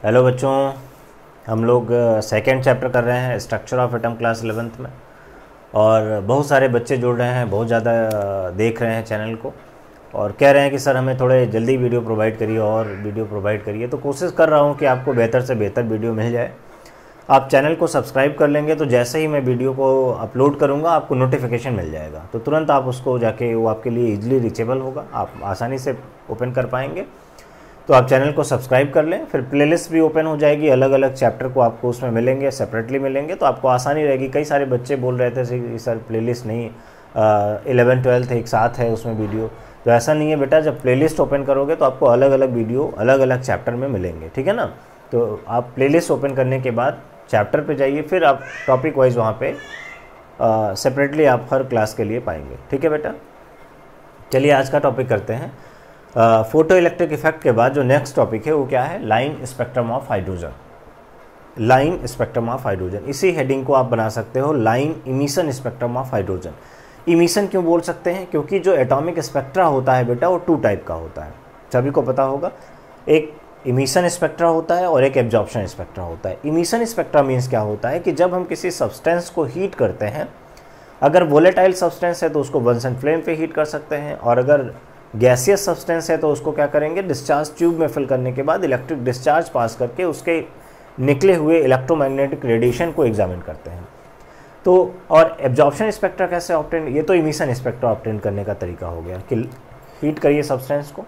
Hello बच्चों, हम लोग सेकेंड चैप्टर कर रहे हैं structure of atom class 11th में। और बहुत सारे बच्चे जुड़ रहे हैं, बहुत ज़्यादा देख रहे हैं चैनल को और कह रहे हैं कि सर हमें थोड़े जल्दी वीडियो प्रोवाइड करिए और वीडियो प्रोवाइड करिए। तो कोशिश कर रहा हूँ कि आपको बेहतर से बेहतर वीडियो मिल जाए। आप चैनल को सब्सक्राइब कर लेंगे तो जैसे ही मैं वीडियो को अपलोड करूँगा आपको नोटिफिकेशन मिल जाएगा, तो तुरंत आप उसको जाके वो आपके लिए ईजिली रीचेबल होगा, आप आसानी से ओपन कर पाएंगे। तो आप चैनल को सब्सक्राइब कर लें, फिर प्लेलिस्ट भी ओपन हो जाएगी, अलग अलग चैप्टर को आपको उसमें मिलेंगे, सेपरेटली मिलेंगे, तो आपको आसानी रहेगी। कई सारे बच्चे बोल रहे थे सर प्लेलिस्ट नहीं 11-12 एक साथ है उसमें वीडियो, तो ऐसा नहीं है बेटा। जब प्लेलिस्ट ओपन करोगे तो आपको अलग अलग वीडियो अलग अलग चैप्टर में मिलेंगे, ठीक है ना। तो आप प्लेलिस्ट ओपन करने के बाद चैप्टर पे जाइए, फिर आप टॉपिक वाइज वहाँ पे सेपरेटली आप हर क्लास के लिए पाएंगे, ठीक है बेटा। चलिए आज का टॉपिक करते हैं। फोटो इलेक्ट्रिक इफेक्ट के बाद जो नेक्स्ट टॉपिक है वो क्या है, line spectrum of hydrogen. Line spectrum of hydrogen, इसी हेडिंग को आप बना सकते हो line emission spectrum of hydrogen. Emission क्यों बोल सकते हैं, क्योंकि जो एटॉमिक स्पेक्ट्रा होता है बेटा वो 2 टाइप का होता है, सभी को पता होगा। एक इमिशन स्पेक्ट्रा होता है और एक एब्जॉर्प्शन स्पेक्ट्रा होता है। इमिशन स्पेक्ट्रा मीन्स क्या होता है कि जब हम किसी सब्सटेंस को हीट करते हैं, अगर वोलेटाइल सब्सटेंस है तो उसको बंसन फ्लेम पे हीट कर सकते हैं, और अगर गैसियस सब्सटेंस है तो उसको क्या करेंगे, डिस्चार्ज ट्यूब में फिल करने के बाद इलेक्ट्रिक डिस्चार्ज पास करके उसके निकले हुए इलेक्ट्रोमैग्नेटिक रेडिएशन को एग्जामिन करते हैं। तो और एब्जॉर्प्शन स्पेक्ट्रा कैसे ऑब्टेन, ये तो इमिशन स्पेक्ट्रा ऑब्टेन करने का तरीका हो गया कि हीट करिए सब्सटेंस को,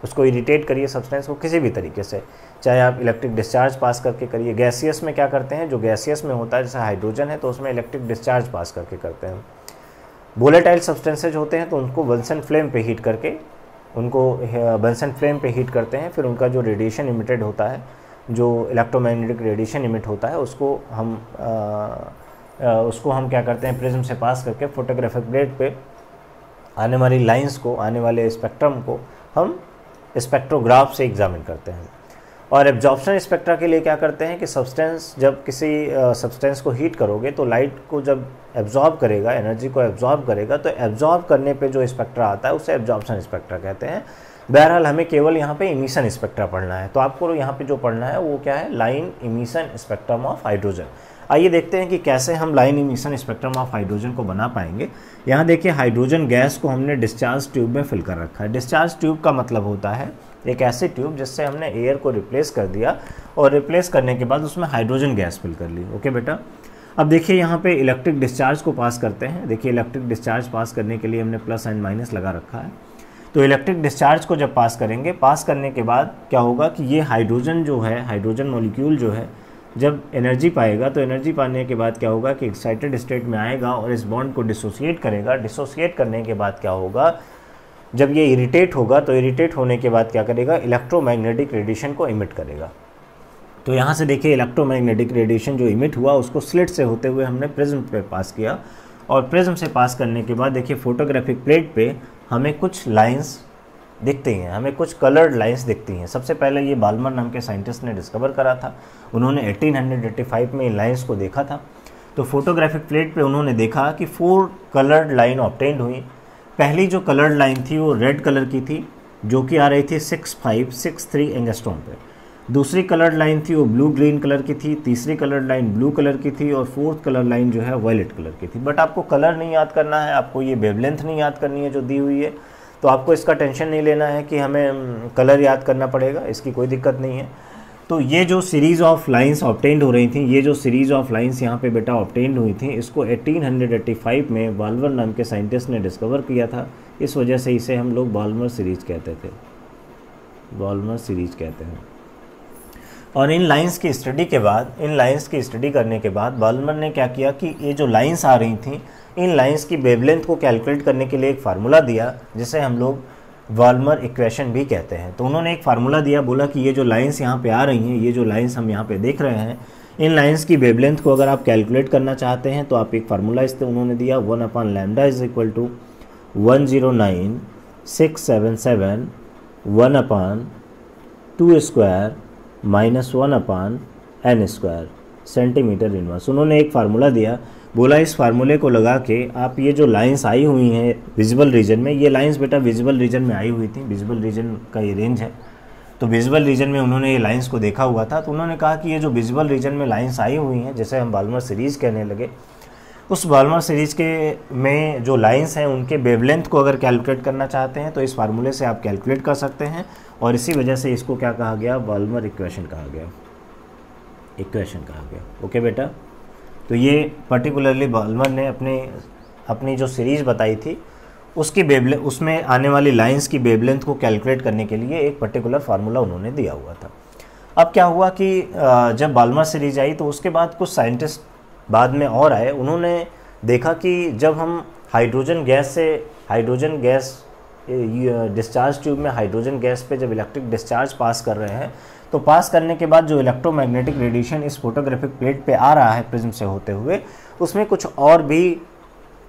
उसको इरिटेट करिए सब्सटेंस को किसी भी तरीके से, चाहे आप इलेक्ट्रिक डिस्चार्ज पास करके करिए। गैसियस में क्या करते हैं, जो गैसियस में होता है जैसे हाइड्रोजन है तो उसमें इलेक्ट्रिक डिस्चार्ज पास करके करते हैं। वोलेटाइल सब्सटेंसेज होते हैं तो उनको बंसन फ्लेम पे हीट करके, उनको बंसन फ्लेम पे हीट करते हैं, फिर उनका जो रेडिएशन इमिटेड होता है, जो इलेक्ट्रोमैग्नेटिक रेडिएशन इमिट होता है, उसको हम क्या करते हैं, प्रिज्म से पास करके फोटोग्राफिक प्लेट पे आने वाली लाइंस को, आने वाले स्पेक्ट्रम को हम स्पेक्ट्रोग्राफ से एग्जामिन करते हैं। और एब्जॉर्प्शन स्पेक्ट्रा के लिए क्या करते हैं कि सब्सटेंस, जब किसी सब्सटेंस को हीट करोगे तो लाइट को जब एब्जॉर्ब करेगा, एनर्जी को एब्जॉर्ब करेगा, तो एब्जॉर्ब करने पे जो स्पेक्ट्रा आता है उसे एब्जॉर्प्शन स्पेक्ट्रा कहते हैं। बहरहाल हमें केवल यहाँ पे इमिशन स्पेक्ट्रा पढ़ना है, तो आपको यहाँ पे जो पढ़ना है वो क्या है, line emission spectrum of hydrogen. आइए देखते हैं कि कैसे हम line emission spectrum of hydrogen को बना पाएंगे। यहाँ देखिए हाइड्रोजन गैस को हमने डिस्चार्ज ट्यूब में फिल कर रखा है। डिस्चार्ज ट्यूब का मतलब होता है एक ऐसी ट्यूब जिससे हमने एयर को रिप्लेस कर दिया, और रिप्लेस करने के बाद उसमें हाइड्रोजन गैस फिल कर ली। ओके बेटा, अब देखिए यहाँ पे इलेक्ट्रिक डिस्चार्ज को पास करते हैं। देखिए इलेक्ट्रिक डिस्चार्ज पास करने के लिए हमने प्लस एंड माइनस लगा रखा है। तो इलेक्ट्रिक डिस्चार्ज को जब पास करेंगे, पास करने के बाद क्या होगा कि ये हाइड्रोजन जो है, हाइड्रोजन मॉलिक्यूल जो है, जब एनर्जी पाएगा तो एनर्जी पाने के बाद क्या होगा कि एक्साइटेड स्टेट में आएगा और इस बॉन्ड को डिसोसिएट करेगा। डिसोसिएट करने के बाद क्या होगा, जब ये इरिटेट होगा तो इरिटेट होने के बाद क्या करेगा, इलेक्ट्रोमैग्नेटिक रेडिएशन को इमिट करेगा। तो यहाँ से देखिए इलेक्ट्रोमैग्नेटिक रेडिएशन जो इमिट हुआ उसको स्लिट से होते हुए हमने प्रिज्म पे पास किया, और प्रिज्म से पास करने के बाद देखिए फोटोग्राफिक प्लेट पे हमें कुछ लाइंस दिखती हैं, हमें कुछ कलर्ड लाइंस दिखती हैं। सबसे पहले ये बाल्मर नाम के साइंटिस्ट ने डिस्कवर करा था, उन्होंने 1885 में इन लाइंस को देखा था। तो फोटोग्राफिक प्लेट पे उन्होंने देखा कि 4 कलर्ड लाइन ऑब्टेन्ड हुई। पहली जो कलर्ड लाइन थी वो रेड कलर की थी, जो कि आ रही थी 6563 एंगस्ट्रॉम पे। दूसरी कलर्ड लाइन थी वो ब्लू ग्रीन कलर की थी, तीसरी कलर्ड लाइन ब्लू कलर की थी, और फोर्थ कलर लाइन जो है वायलेट कलर की थी। बट आपको कलर नहीं याद करना है, आपको ये वेवलेंथ नहीं याद करनी है जो दी हुई है, तो आपको इसका टेंशन नहीं लेना है कि हमें कलर याद करना पड़ेगा, इसकी कोई दिक्कत नहीं है। तो ये जो सीरीज़ ऑफ लाइंस ऑब्टेन्ड हो रही थी, ये जो सीरीज़ ऑफ लाइंस यहाँ पे बेटा ऑब्टेन्ड हुई थी, इसको 1885 में बाल्मर नाम के साइंटिस्ट ने डिस्कवर किया था। इस वजह से इसे हम लोग बाल्मर सीरीज कहते थे, बाल्मर सीरीज कहते हैं। और इन लाइंस की स्टडी के बाद, इन लाइंस की स्टडी करने के बाद बाल्मर ने क्या किया कि ये जो लाइंस आ रही थी, इन लाइंस की वेवलेंथ को कैलकुलेट करने के लिए एक फार्मूला दिया जिसे हम लोग बाल्मर इक्वेशन भी कहते हैं। तो उन्होंने एक फार्मूला दिया, बोला कि ये जो लाइंस यहाँ पे आ रही हैं, ये जो लाइंस हम यहाँ पे देख रहे हैं, इन लाइंस की वेवलेंथ को अगर आप कैलकुलेट करना चाहते हैं तो आप एक फार्मूला उन्होंने दिया, 1/λ is equal to 109,677 1/2 square minus 1/n² centimetre inverse. उन्होंने एक फार्मूला दिया, बोला इस फार्मूले को लगा के आप ये जो लाइंस आई हुई हैं विजिबल रीजन में, ये लाइंस बेटा विजिबल रीजन में आई हुई थी, विजिबल रीजन का ये रेंज है, तो विजुअल रीजन में उन्होंने ये लाइंस को देखा हुआ था, तो उन्होंने कहा कि ये जो विजुअल रीजन में लाइंस आई हुई हैं, जैसे हम बाल्मर सीरीज़ कहने लगे, उस बाल्मर सीरीज़ के में जो लाइंस हैं उनके वेवलेंथ को अगर कैलकुलेट करना चाहते हैं तो इस फार्मूले से आप कैलकुलेट कर सकते हैं, और इसी वजह से इसको क्या कहा गया, बाल्मर इक्वेशन कहा गया, इक्वेशन कहा गया। ओके बेटा, तो ये पर्टिकुलरली बाल्मर ने अपनी जो सीरीज़ बताई थी उसकी उसमें आने वाली लाइंस की वेवलेंथ को कैलकुलेट करने के लिए एक पर्टिकुलर फार्मूला उन्होंने दिया हुआ था। अब क्या हुआ कि जब बाल्मर सीरीज आई तो उसके बाद कुछ साइंटिस्ट बाद में और आए, उन्होंने देखा कि जब हम हाइड्रोजन गैस डिस्चार्ज ट्यूब में हाइड्रोजन गैस पे जब इलेक्ट्रिक डिस्चार्ज पास कर रहे हैं, तो पास करने के बाद जो इलेक्ट्रोमैग्नेटिक रेडिएशन इस फोटोग्राफिक प्लेट पे आ रहा है प्रिज्म से होते हुए, उसमें कुछ और भी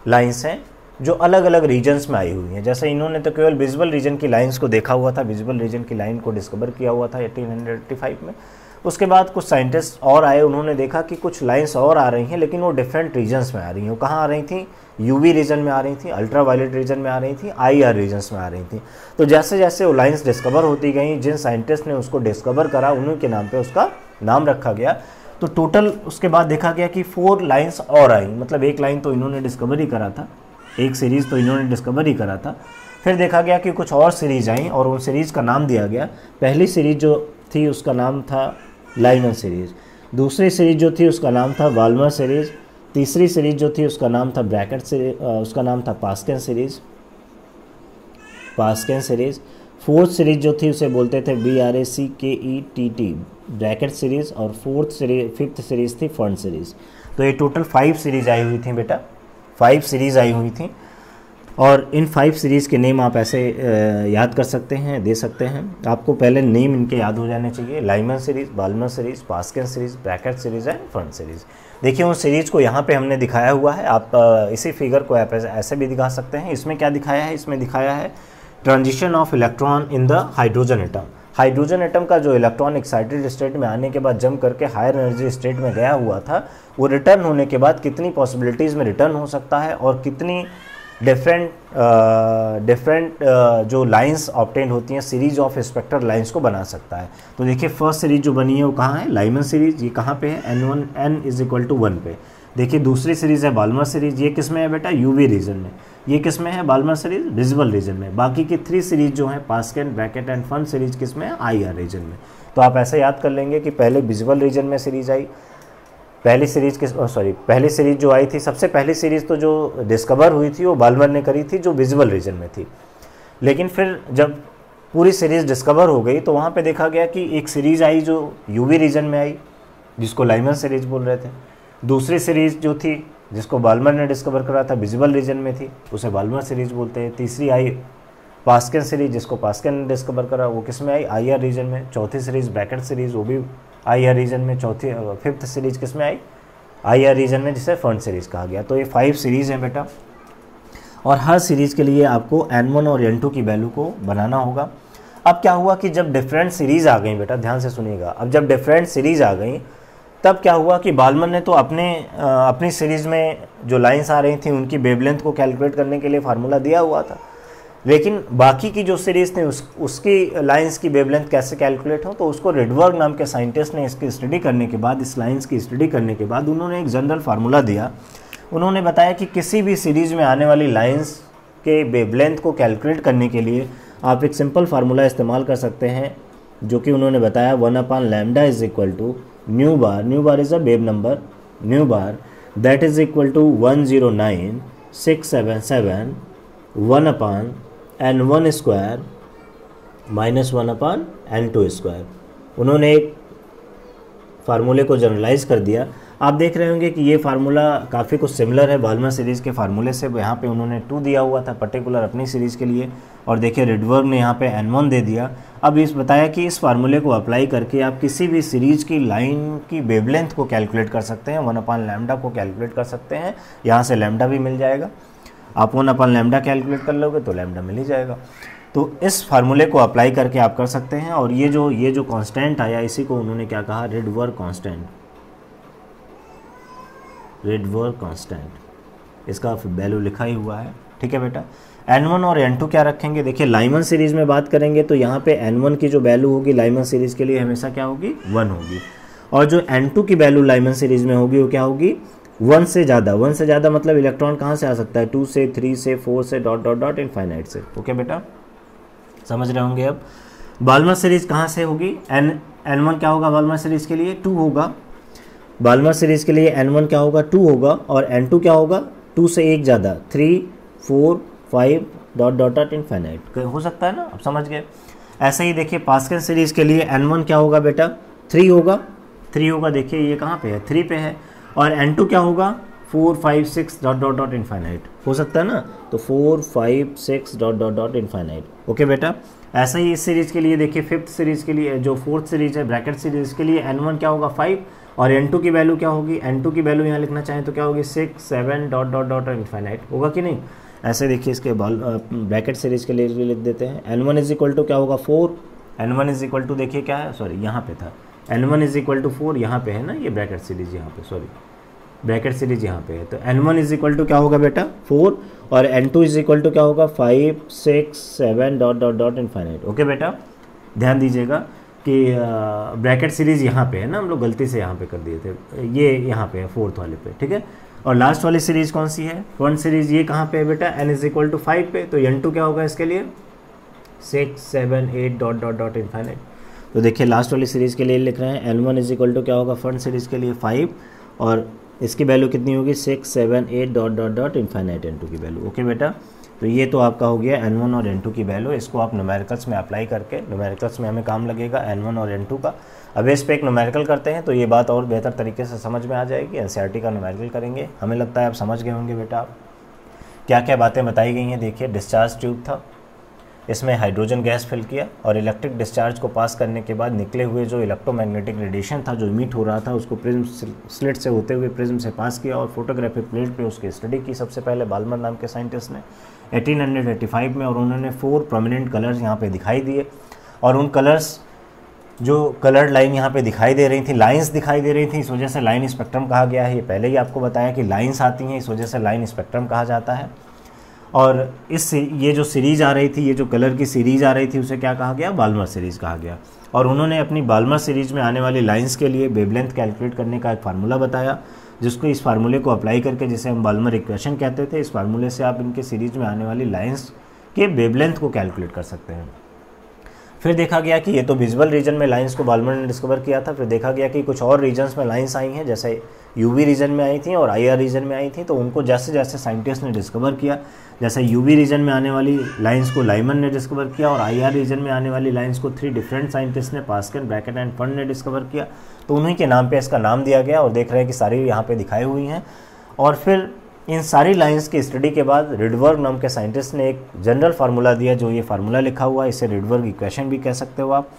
लाइंस हैं जो अलग अलग रीजन्स में आई हुई हैं। जैसे इन्होंने तो केवल विजुअल रीजन की लाइंस को देखा हुआ था, विजुअल रीजन की लाइन को डिस्कवर किया हुआ था 1885 में। उसके बाद कुछ साइंटिस्ट और आए, उन्होंने देखा कि कुछ लाइंस और आ रही हैं, लेकिन वो डिफरेंट रीजन्स में आ रही हैं। वो कहाँ आ रही थी, यूवी रीजन में आ रही थी, अल्ट्रावायलेट रीजन में आ रही थी, आईआर रीजन्स में आ रही थी। तो जैसे जैसे वो लाइंस डिस्कवर होती गई, जिन साइंटिस्ट ने उसको डिस्कवर करा उन्हीं के नाम पे उसका नाम रखा गया। तो टोटल उसके बाद देखा गया कि 4 लाइंस और आई, मतलब एक लाइन तो इन्होंने डिस्कवर ही करा था, एक सीरीज़ तो इन्होंने डिस्कवर ही करा था। फिर देखा गया कि कुछ और सीरीज़ आई और उन सीरीज़ का नाम दिया गया। पहली सीरीज़ जो थी उसका नाम था लाइमन सीरीज़, दूसरी सीरीज़ जो थी उसका नाम था बाल्मर सीरीज़, तीसरी सीरीज़ जो थी उसका नाम था ब्रैकेट सीरीज, उसका नाम था पास्कन सीरीज़। फोर्थ सीरीज़ जो थी उसे बोलते थे BRACKETT ब्रैकेट सीरीज़, और फिफ्थ सीरीज़ थी फर्न सीरीज़। तो ये टोटल 5 सीरीज़ आई हुई थी बेटा, 5 सीरीज़ आई हुई थी। और इन 5 सीरीज़ के नेम आप ऐसे याद कर सकते हैं, दे सकते हैं। आपको पहले नेम इनके याद हो जाने चाहिए, Lyman series, Balmer series, Paschen series, Brackett series and फर्न सीरीज़। देखिए उन सीरीज़ को यहाँ पे हमने दिखाया हुआ है। आप इसी फिगर को आप ऐसे भी दिखा सकते हैं। इसमें क्या दिखाया है, इसमें दिखाया है transition of electron in the hydrogen atom. Hydrogen atom का जो इलेक्ट्रॉन एक्साइटेड स्टेट में आने के बाद जंप करके हायर एनर्जी स्टेट में गया हुआ था, वो रिटर्न होने के बाद कितनी पॉसिबिलिटीज़ में रिटर्न हो सकता है और कितनी डिफरेंट जो लाइंस ऑब्टेन होती हैं, सीरीज ऑफ स्पेक्ट्रल लाइंस को बना सकता है। तो देखिए फर्स्ट सीरीज जो बनी है वो कहाँ है, लाइमन सीरीज, ये कहाँ पे है, n=1 पे। देखिए दूसरी सीरीज़ है बाल्मर सीरीज, ये किस में है बेटा, यूवी रीजन में। ये किस में है बाल्मर सीरीज, विजुअल रीजन में। बाकी की 3 सीरीज जो है पास्कन, ब्रैकेट एंड फर्न सीरीज किस में है, आईआर रीजन में। तो आप ऐसे याद कर लेंगे कि पहले विजुअल रीजन में सीरीज आई, पहली सीरीज जो आई थी, सबसे पहली सीरीज़ तो जो डिस्कवर हुई थी वो बाल्मर ने करी थी, जो विजुअल रीजन में थी। लेकिन फिर जब पूरी सीरीज़ डिस्कवर हो गई तो वहाँ पे देखा गया कि एक सीरीज़ आई जो यूवी रीजन में आई, जिसको लाइमन सीरीज बोल रहे थे। दूसरी सीरीज़ जो थी जिसको बाल्मर ने डिस्कवर करा था, विजुअल रीजन में थी, उसे बाल्मर सीरीज बोलते हैं। तीसरी आई पास्कन सीरीज, जिसको पास्कन ने डिस्कवर करा, वो किस में आई, आईआर रीजन में। चौथी सीरीज़ ब्रैकेट सीरीज, वो भी आईआर रीजन में। फिफ्थ सीरीज किस में आई, आईआर रीजन में, जिसे फर्न सीरीज कहा गया। तो ये 5 सीरीज़ हैं बेटा, और हर सीरीज़ के लिए आपको n1 और n2 की वैल्यू को बनाना होगा। अब क्या हुआ कि जब डिफरेंट सीरीज़ आ गई बेटा, ध्यान से सुनिएगा, अब जब डिफरेंट सीरीज़ आ गई तब क्या हुआ कि बाल्मर ने तो अपनी सीरीज़ में जो लाइंस आ रही थी उनकी वेवलेंथ को कैलकुलेट करने के लिए फार्मूला दिया हुआ था, लेकिन बाकी की जो सीरीज़ थी उसकी लाइंस की वेवलेंथ कैसे कैलकुलेट हो, तो उसको रिडबर्ग नाम के साइंटिस्ट ने इसकी स्टडी करने के बाद, इस लाइंस की स्टडी करने के बाद उन्होंने एक जनरल फार्मूला दिया। उन्होंने बताया कि किसी भी सीरीज़ में आने वाली लाइंस के वेवलेंथ को कैलकुलेट करने के लिए आप एक सिंपल फार्मूला इस्तेमाल कर सकते हैं, जो कि उन्होंने बताया 1/λ nu bar is a wave number, nu bar that is equal to 109,677 1/n1 square minus 1/n2 square. उन्होंने एक फार्मूले को जनरलाइज कर दिया। आप देख रहे होंगे कि ये फार्मूला काफ़ी कुछ सिमिलर है बाल्मर सीरीज़ के फार्मूले से। यहाँ पे उन्होंने 2 दिया हुआ था पर्टिकुलर अपनी सीरीज़ के लिए, और देखिए रिडबर्ग ने यहाँ पे n1 दे दिया। अब इस बताया कि इस फार्मूले को अप्लाई करके आप किसी भी सीरीज़ की लाइन की वेवलेंथ को कैलकुलेट कर सकते हैं, 1/λ को कैलकुलेट कर सकते हैं। यहाँ से लैम्डा भी मिल जाएगा, आप 1/λ कैलकुलेट कर लोगे तो लैम्डा मिल ही जाएगा। तो इस फार्मूले को अप्लाई करके आप कर सकते हैं। और ये जो कांस्टेंट आया, इसी को उन्होंने क्या कहा, रिडबर्ग कांस्टेंट, रिडबर्ग कांस्टेंट, इसका वैल्यू लिखा ही हुआ है, ठीक है बेटा। N1 और N2 क्या रखेंगे, देखिए लाइमन सीरीज़ में बात करेंगे तो यहाँ पे N1 की जो वैल्यू होगी लाइमन सीरीज़ के लिए हमेशा क्या होगी, 1 होगी, और जो N2 की वैल्यू लाइमन सीरीज़ में होगी वो क्या होगी, 1 से ज़्यादा। 1 से ज़्यादा मतलब इलेक्ट्रॉन कहाँ से आ सकता है, 2 से, 3 से, 4 से, डॉट डॉट डॉट इनफाइनाइट से। ओके बेटा, समझ रहे होंगे। अब बाल्मर सीरीज़ कहाँ से होगी, N1 क्या होगा बाल्मर सीरीज़ के लिए, 2 होगा। बाल्मर सीरीज़ के लिए N1 क्या होगा, 2 होगा, और N2 क्या होगा, 2 से एक ज़्यादा, 3, 4, 5 डॉट डॉट डॉट इनफाइनाइट हो सकता है ना, आप समझ गए। ऐसे ही देखिए पास्कल सीरीज़ के लिए N1 क्या होगा बेटा, 3 होगा, 3 होगा, देखिए ये कहाँ पे है, 3 पे है, और N2 क्या होगा, 4, 5, 6 डॉट डॉट डॉट इनफाइनाइट हो सकता है ना, तो 4, 5, 6 dot dot dot infinite. Okay बेटा, ऐसा ही इस सीरीज़ के लिए देखिए, 5th सीरीज़ के लिए जो 4th सीरीज़ है ब्रैकेट सीरीज़ के लिए N1 क्या होगा, 5, और N2 की वैल्यू क्या होगी, N2 की वैल्यू यहाँ लिखना चाहें तो क्या होगी, 6, 7 डॉट डॉट डॉट इनफाइनाइट, होगा कि नहीं। ऐसे देखिए इसके ब्रैकेट सीरीज़ के लिए भी लिख देते हैं। N1 इज इक्वल टू क्या होगा, 4, N1 इज इक्वल टू देखिए क्या है, सॉरी यहाँ पे था, N1 इज इक्वल टू 4, यहाँ पे है ना ये ब्रैकेट सीरीज़, यहाँ पे सॉरी ब्रैकेट सीरीज यहाँ पे है, तो N1 इज इक्वल टू क्या होगा बेटा, 4, और N2 इज इक्वल टू क्या होगा, 5, 6, 7 dot dot dot infinite. Okay बेटा, ध्यान दीजिएगा कि ब्रैकेट सीरीज यहाँ पे है ना, हम लोग गलती से यहाँ पे कर दिए थे, ये यहाँ पे है 4th वाले पे, ठीक है। और लास्ट वाली सीरीज कौन सी है, 1 सीरीज, ये कहाँ पे है बेटा, N इज इक्वल टू 5 पे, तो N2 क्या होगा इसके लिए, 6, 7, 8 डॉट डॉट डॉट इनफाइनाइट। तो देखिए लास्ट वाली सीरीज़ के लिए लिख रहे हैं N1 इज इक्वल टू क्या होगा, 1 सीरीज़ के लिए 5, और इसकी वैल्यू कितनी होगी, 6, 7, 8 dot dot dot infinite N2 की वैल्यू। ओके बेटा, तो ये तो आपका हो गया N1 और N2 की वैल्यू। इसको आप न्यूमेरिकल्स में अप्लाई करके, न्यूमेरिकल्स में हमें काम लगेगा N1 और N2 का। अब इस पे एक न्यूमेरिकल करते हैं तो ये बात और बेहतर तरीके से समझ में आ जाएगी। एनसीईआरटी का न्यूमेरिकल करेंगे, हमें लगता है आप समझ गए होंगे बेटा। आप क्या क्या बातें बताई गई हैं, देखिए डिस्चार्ज ट्यूब था, इसमें हाइड्रोजन गैस फिल किया और इलेक्ट्रिक डिस्चार्ज को पास करने के बाद निकले हुए जो इलेक्ट्रोमैग्नेटिक रेडिएशन था जो इमिट हो रहा था उसको प्रिज्म स्लिट से होते हुए प्रिज्म से पास किया और फोटोग्राफिक प्लेट पे उसकी स्टडी की सबसे पहले बाल्मर नाम के साइंटिस्ट ने 1885 में, और उन्होंने 4 प्रोमिनेंट कलर्स यहाँ पे दिखाई दिए, और उन कलर्स जो कलर्ड लाइन यहाँ पे दिखाई दे रही थी, लाइंस दिखाई दे रही थी, इस वजह से लाइन स्पेक्ट्रम कहा गया है। ये पहले ही आपको बताया कि लाइंस आती हैं, इस वजह से लाइन स्पेक्ट्रम कहा जाता है। और ये जो सीरीज़ आ रही थी, ये जो कलर की सीरीज़ आ रही थी, उसे क्या कहा गया, बाल्मर सीरीज़ कहा गया। और उन्होंने अपनी बाल्मर सीरीज़ में आने वाली लाइंस के लिए वेवलेंथ कैलकुलेट करने का एक फार्मूला बताया, जिसको इस फार्मूले को अप्लाई करके, जिसे हम बाल्मर इक्वेशन कहते थे, इस फार्मूले से आप इनके सीरीज़ में आने वाली लाइंस के वेवलेंथ को कैलकुलेट कर सकते हैं। फिर देखा गया कि ये तो विजुअल रीजन में लाइंस को बाल्मर ने डिस्कवर किया था, फिर देखा गया कि कुछ और रीजन्स में लाइंस आई हैं, जैसे यूवी रीजन में आई थी और आईआर रीजन में आई थी। तो उनको जैसे जैसे साइंटिस्ट ने डिस्कवर किया, जैसे यूवी रीजन में आने वाली लाइंस को लाइमन ने डिस्कवर किया और आईआर रीजन में आने वाली लाइंस को 3 डिफरेंट साइंटिस्ट ने, पास्कल, ब्रैकेट एंड फंड ने डिस्कवर किया। तो उन्हीं के नाम पे इसका नाम दिया गया, और देख रहे हैं कि सारी यहाँ पे दिखाई हुई हैं। और फिर इन सारी लाइंस की स्टडी के बाद रिडबर्ग नाम के साइंटिस्ट ने एक जनरल फार्मूला दिया, जो ये फार्मूला लिखा हुआ है, इसे रिडबर्ग इक्वेशन भी कह सकते हो आप।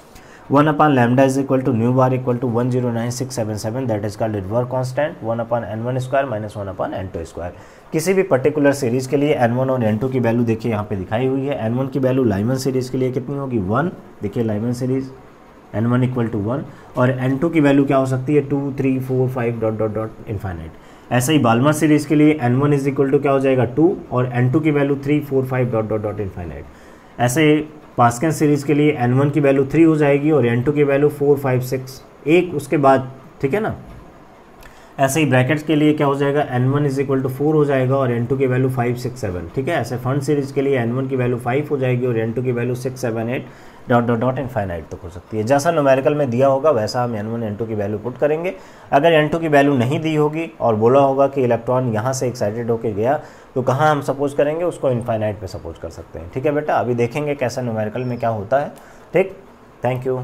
1/λ is equal to nu bar equal to 109677, that is called Rydberg constant. 1/n1² minus 1/n2²। किसी भी पर्टिकुलर सीरीज के लिए n1 और n2 की वैल्यू देखिए यहाँ पे दिखाई हुई है। n1 की वैल्यू लाइमन सीरीज के लिए कितनी होगी, 1, देखिए Lyman series n1 equal to 1, और n2 की वैल्यू क्या हो सकती है, 2, 3, 4, 5 डॉट डॉट डॉट इनफाइनाइट। ऐसे ही बाल्मर सीरीज के लिए n1 इज इक्वल टू क्या हो जाएगा, 2, और n2 की value 3, 4, 5 dot dot dot infinite. ऐसे पास्कल सीरीज के लिए n1 की वैल्यू 3 हो जाएगी और n2 की वैल्यू 4, 5, 6, एक उसके बाद, ठीक है ना। ऐसे ही ब्रैकेट्स के लिए क्या हो जाएगा, n1 इज इक्वल टू 4 हो जाएगा और n2 की वैल्यू 5, 6, 7, ठीक है। ऐसे फंड सीरीज के लिए n1 की वैल्यू 5 हो जाएगी और n2 की value 6, 7, 8 dot dot dot infinite तक हो सकती है। जैसा न्यूमेरिकल में दिया होगा वैसा हम n1 n2 की वैल्यू पुट करेंगे। अगर n2 की वैल्यू नहीं दी होगी और बोला होगा कि इलेक्ट्रॉन यहाँ से एक्साइटेड होकर गया, तो कहाँ हम सपोज करेंगे, उसको इनफाइनाइट पे सपोज कर सकते हैं, ठीक है बेटा। अभी देखेंगे कैसा न्यूमेरिकल में क्या होता है, ठीक। Thank you.